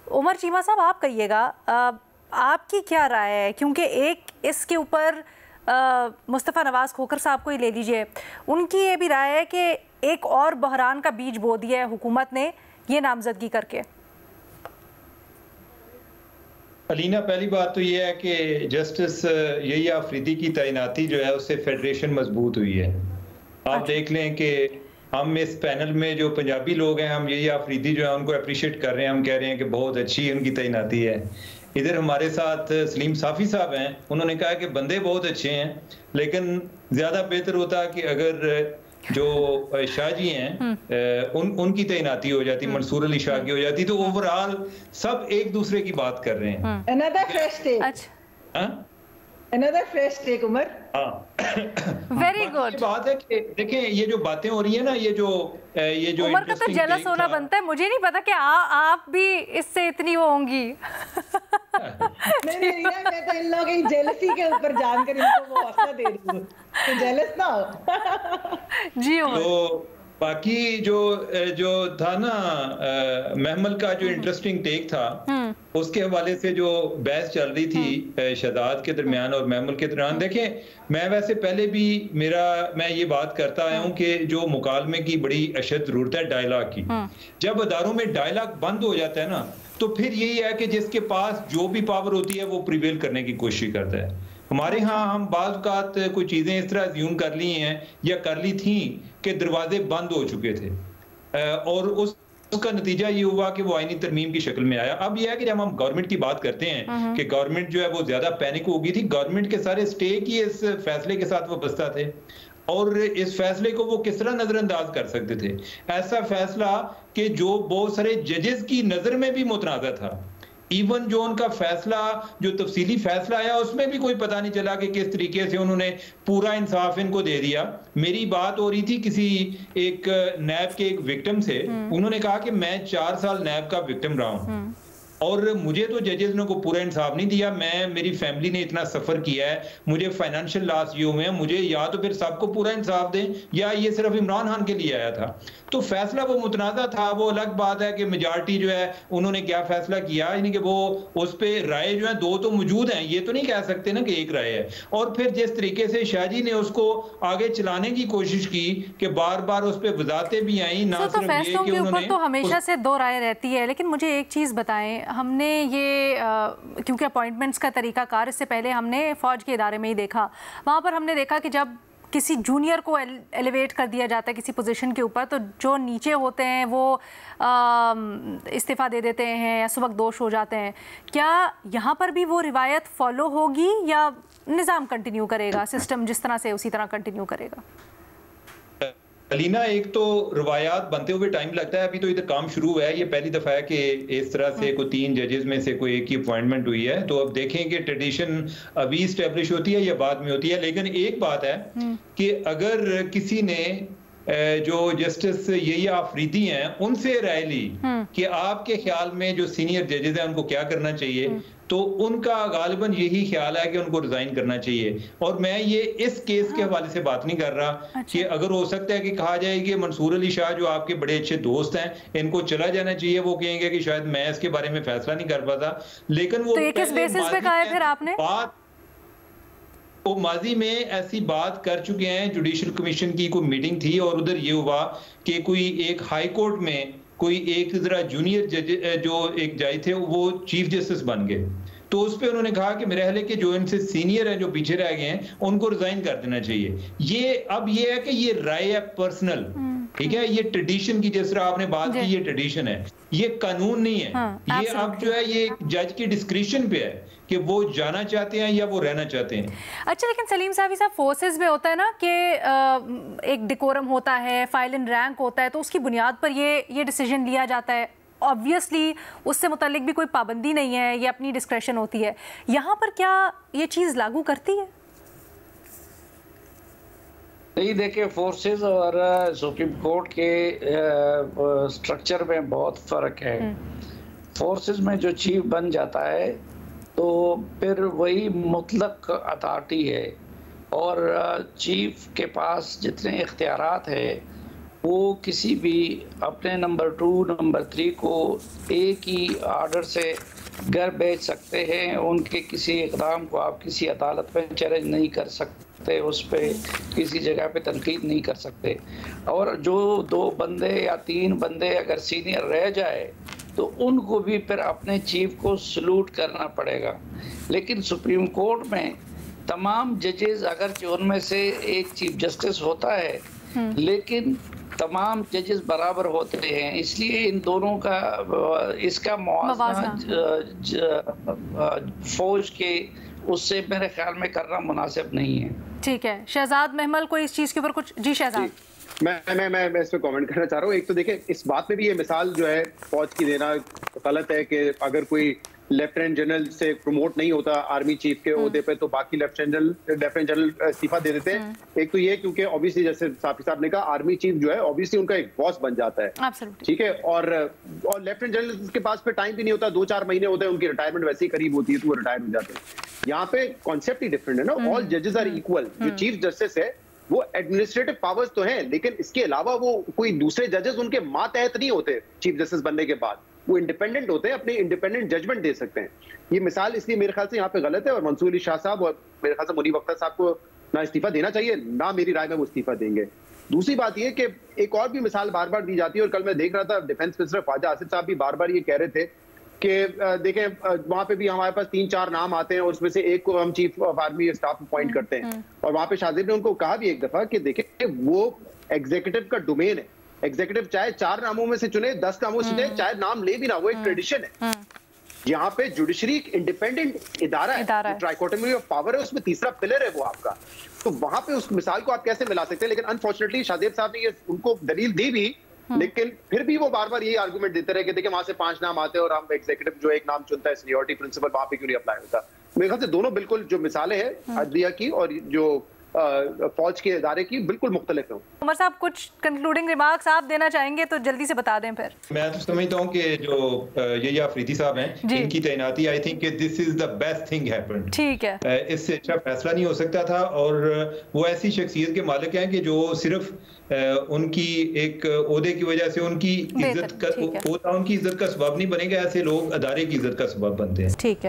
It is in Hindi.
उमर चीमा साहब, आप कहिएगा आपकी क्या राय है, क्योंकि एक इसके ऊपर मुस्तफ़ा नवाज़ खोखर साहब को ही ले लीजिए, उनकी ये भी राय है कि एक और बहरान का बीज बो दिया है हुकूमत ने ये नामजदगी करके। अलीना, पहली बात तो ये है कि जस्टिस यही आफरीदी की तैनाती जो है उससे फेडरेशन मजबूत हुई है। आप देख लें कि हम इस पैनल में जो पंजाबी लोग हैं, हम यही आफरीदी जो है उनको अप्रिशिएट कर रहे हैं, हम कह रहे हैं कि बहुत अच्छी उनकी तैनाती है। इधर हमारे साथ सलीम साफ़ी साहब हैं, उन्होंने कहा कि बंदे बहुत अच्छे हैं, लेकिन ज़्यादा बेहतर होता कि अगर जो शाह जी हैं उनकी तैनाती हो जाती, मंसूर अली शाह की हो जाती, तो ओवरऑल सब एक दूसरे की बात कर रहे हैं। Another fresh take. Another fresh take, Umar. Very good. बात है कि देखें, ये जो बातें हो रही है ना, ये जो उमर का तो जेलस होना बनता है। मुझे नहीं पता कि आप भी इससे इतनी वो होंगी। नहीं, मैं तो इन लोगों की जेलसी के ऊपर जानकर इनको वो हौसला दे रही हूँ कि जेलस ना हो। जी उमर। तो बाकी जो था ना, महमल का जो इंटरेस्टिंग टेक था, उसके हवाले से जो बहस चल रही थी शहजाद के दरमियान और महमल के दरमियान, देखें, मैं वैसे पहले भी मैं ये बात करता आया हूँ कि जो मुकालमे की बड़ी अशद जरूरत है डायलॉग की। जब अदारों में डायलॉग बंद हो जाता है ना, तो फिर यही है कि जिसके पास जो भी पावर होती है वो प्रिवेल करने की कोशिश करता है। हमारे यहाँ हम बाज़ कोई चीज़ें इस तरह अज्यूम कर ली हैं या कर ली थी कि दरवाजे बंद हो चुके थे, और उसका नतीजा ये हुआ कि वो आईनी तरमीम की शक्ल में आया। अब यह है कि जब हम गवर्नमेंट की बात करते हैं कि गवर्नमेंट जो है वो ज्यादा पैनिक हो गई थी, गवर्नमेंट के सारे स्टेक ही इस फैसले के साथ वाबस्ता थे, और इस फैसले को वो किस तरह नजरअंदाज कर सकते थे। ऐसा फैसला कि जो बहुत सारे जजेस की नजर में भी मुतनाज़ा था, इवन जो उनका फैसला, जो तफसीली फैसला आया, उसमें भी कोई पता नहीं चला कि किस तरीके से उन्होंने पूरा इंसाफ इनको दे दिया। मेरी बात हो रही थी किसी एक नैब के एक विक्टिम से, उन्होंने कहा कि मैं 4 साल नैब का विक्टिम रहा हूं और मुझे तो जजेस ने को पूरा इंसाफ नहीं दिया। मेरी फैमिली ने इतना सफर किया है, मुझे फाइनेंशियल लॉस ये हुए हैं, मुझे या तो फिर सबको पूरा इंसाफ दें या ये सिर्फ इमरान खान के लिए आया था। तो फैसला वो मुतनाज़ा था। वो अलग बात है कि मेजॉरिटी जो है उन्होंने क्या फैसला किया, यानी कि वो उस पर राय जो है दो तो मौजूद हैं, ये तो नहीं कह सकते ना कि एक राय है। और फिर जिस तरीके से शाह जी ने उसको आगे चलाने की कोशिश की कि बार बार उस पर वजातें भी आई, ना तो फैसलों के ऊपर तो हमेशा से दो राय रहती है। लेकिन मुझे एक चीज़ बताएं, हमने ये क्योंकि अपॉइंटमेंट्स का तरीकाकार इससे पहले हमने फ़ौज के इदारे में ही देखा, वहाँ पर हमने देखा कि जब किसी जूनियर को एलिवेट कर दिया जाता है किसी पोजीशन के ऊपर, तो जो नीचे होते हैं वो इस्तीफ़ा दे देते हैं या सुबक दोष हो जाते हैं। क्या यहाँ पर भी वो रिवायत फॉलो होगी या निज़ाम कंटिन्यू करेगा, सिस्टम जिस तरह से उसी तरह कंटिन्यू करेगा? अलीना, एक तो रवायात बनते हुए टाइम लगता है। अभी तो इधर काम शुरू हुआ है, ये पहली दफ़ा है कि इस तरह से कोई 3 जजेस में से कोई एक ही अपॉइंटमेंट हुई है। तो अब देखें कि ट्रेडिशन अभी इस्टेब्लिश होती है या बाद में होती है। लेकिन एक बात है कि अगर किसी ने जो जस्टिस यही आफरीदी हैं उनसे राय ली कि आपके ख्याल में जो सीनियर जजेस हैं उनको क्या करना चाहिए, तो उनका गालिबन यही ख्याल है कि उनको रिजाइन करना चाहिए। और मैं ये इस केस के हवाले से बात नहीं कर रहा कि अगर हो सकता है कि कहा जाए कि मंसूर अली शाह जो आपके बड़े अच्छे दोस्त हैं इनको चला जाना चाहिए, वो कहेंगे कि शायद मैं इसके बारे में फैसला नहीं कर पाता। लेकिन वो तो किस बेसिस पे कहा है फिर आपने? वो माजी में ऐसी बात कर चुके हैं। जुडिशल कमीशन की कोई मीटिंग थी और उधर ये हुआ कि कोई एक हाई कोर्ट में कोई एक जरा जूनियर जज जो एक जज थे वो चीफ जस्टिस बन गए। तो उस पर उन्होंने कहा कि मेरे ख्याल है कि जो इनसे सीनियर है, जो पीछे रह गए हैं, उनको रिजाइन कर देना चाहिए। अब ये है कि ये राय है पर्सनल, ठीक है, ये ट्रेडिशन की, जिस तरह आपने बात की, ये ट्रेडिशन है, ये कानून नहीं है। ये अब जो है ये जज की डिस्क्रिप्शन पे है कि वो जाना चाहते हैं या वो रहना चाहते हैं। अच्छा, लेकिन सलीम साफ़ी साहब, फोर्सेस में होता है ना कि एक डिकोरम होता है, फाइल इन रैंक होता है, तो उसकी बुनियाद पर ये डिसीजन लिया जाता है। ऑब्वियसली उससे मुतालिक भी कोई पाबंदी नहीं है, ये अपनी डिस्क्रेशन होती है। यहाँ पर क्या ये चीज़ लागू करती है? नहीं, देखिए, फोर्सेस और सुप्रीम कोर्ट के स्ट्रक्चर में बहुत फ़र्क है। फोर्सेस में जो चीफ बन जाता है तो फिर वही मुतलक अथॉरिटी है और चीफ के पास जितने इख्तियारात है वो किसी भी अपने नंबर 2 नंबर 3 को एक ही आर्डर से घर भेज सकते हैं। उनके किसी इक़दाम को आप किसी अदालत में चैलेंज नहीं कर सकते, उस पर किसी जगह पे तनकीद नहीं कर सकते। और जो 2 बंदे या 3 बंदे अगर सीनियर रह जाए तो उनको भी फिर अपने चीफ को सलूट करना पड़ेगा। लेकिन सुप्रीम कोर्ट में तमाम जजेस, अगर उनमें से एक चीफ जस्टिस होता है लेकिन तमाम जजेस बराबर होते हैं, इसलिए इन दोनों का इसका मुआवजा फौज के उससे मेरे ख्याल में करना मुनासिब नहीं है। ठीक है, शहजाद महमल को इस चीज़ के ऊपर कुछ? जी शहजाद। मैं इस पर कमेंट करना चाह रहा हूँ। एक तो देखिए, इस बात में भी ये मिसाल जो है फौज की देना गलत है कि अगर कोई लेफ्टिनेंट जनरल से प्रमोट नहीं होता आर्मी चीफ के ओहदे पे तो बाकी लेफ्टिनेंट जनरल इस्तीफा दे देते हैं। एक तो ये क्योंकि ऑब्वियसली जैसे साफी साहब ने कहा आर्मी चीफ जो है ऑब्वियसली उनका एक बॉस बन जाता है, ठीक है, और लेफ्टिनेंट जनरल के पास पे टाइम भी नहीं होता, 2-4 महीने होते हैं, उनकी रिटायरमेंट वैसे ही करीब होती है तो वो रिटायर हो जाते हैं। यहाँ पे कॉन्सेप्ट ही डिफरेंट है ना, ऑल जजेस आर इक्वल। जो चीफ जस्टिस है वो एडमिनिस्ट्रेटिव पावर्स तो हैं, लेकिन इसके अलावा वो कोई दूसरे जजेस उनके मातहत नहीं होते। चीफ जस्टिस बनने के बाद वो इंडिपेंडेंट होते हैं, अपने इंडिपेंडेंट जजमेंट दे सकते हैं। ये मिसाल इसलिए मेरे ख्याल से यहाँ पे गलत है और मंसूर अली शाह साहब और मेरे ख्याल से मुनीब अख्तर साहब को ना इस्तीफा देना चाहिए, ना मेरी राय में वो इस्तीफा देंगे। दूसरी बात ये कि एक और भी मिसाल बार बार दी जाती है और कल मैं देख रहा था डिफेंस मिनिस्टर ख्वाजा आसिफ साहब भी बार बार ये कह रहे थे कि देखें वहां पे भी हमारे पास 3-4 नाम आते हैं और उसमें से एक को हम chief of army staff appoint करते हैं। और वहां पे शाहजेब ने उनको कहा भी एक दफा कि देखें वो एग्जीक्यूटिव का डोमेन है, एग्जीक्यूटिव चाहे 4 नामों में से चुने, 10 नामों से चुने, चाहे नाम ले भी ना, वो एक ट्रेडिशन है। यहाँ पे जुडिशरी इंडिपेंडेंट इदारा है, ट्राइकोटोमी ऑफ पावर है, उसमें तीसरा पिलर है वो आपका। तो वहां पे उस मिसाल को आप कैसे मिला सकते हैं? लेकिन अनफॉर्चुनेटली शाहजेब साहब ने ये उनको दलील दी भी, लेकिन फिर भी वो बार बार यही आर्गुमेंट देते रहे कि देखिए वहां से 5 नाम आते हैं और हम एग्जीक्यूटिव जो एक नाम चुनता है सीनियरिटी प्रिंसिपल वहां पे क्यों नहीं अप्लाई होता। मेरे ख्याल से दोनों बिल्कुल जो मिसालें हैं अदलिया की और जो फौज के इदारे की बिल्कुल मुख्तलिफ है। उमर साहब कुछ कंक्लूडिंग रिमार्क्स आप देना चाहेंगे तो जल्दी से बता दें फिर। मैं तो समझता हूँ कि जो ये अफरीदी साहब हैं इनकी तैनाती I think this is the best thing happened. ठीक है, इससे अच्छा फैसला नहीं हो सकता था और वो ऐसी शख्सियत के मालिक हैं कि जो सिर्फ उनकी एक ओहदे की वजह से उनकी इज्जत का सबब नहीं बनेगा, ऐसे लोग अदारे की इज्जत का सबब बनते हैं। ठीक है।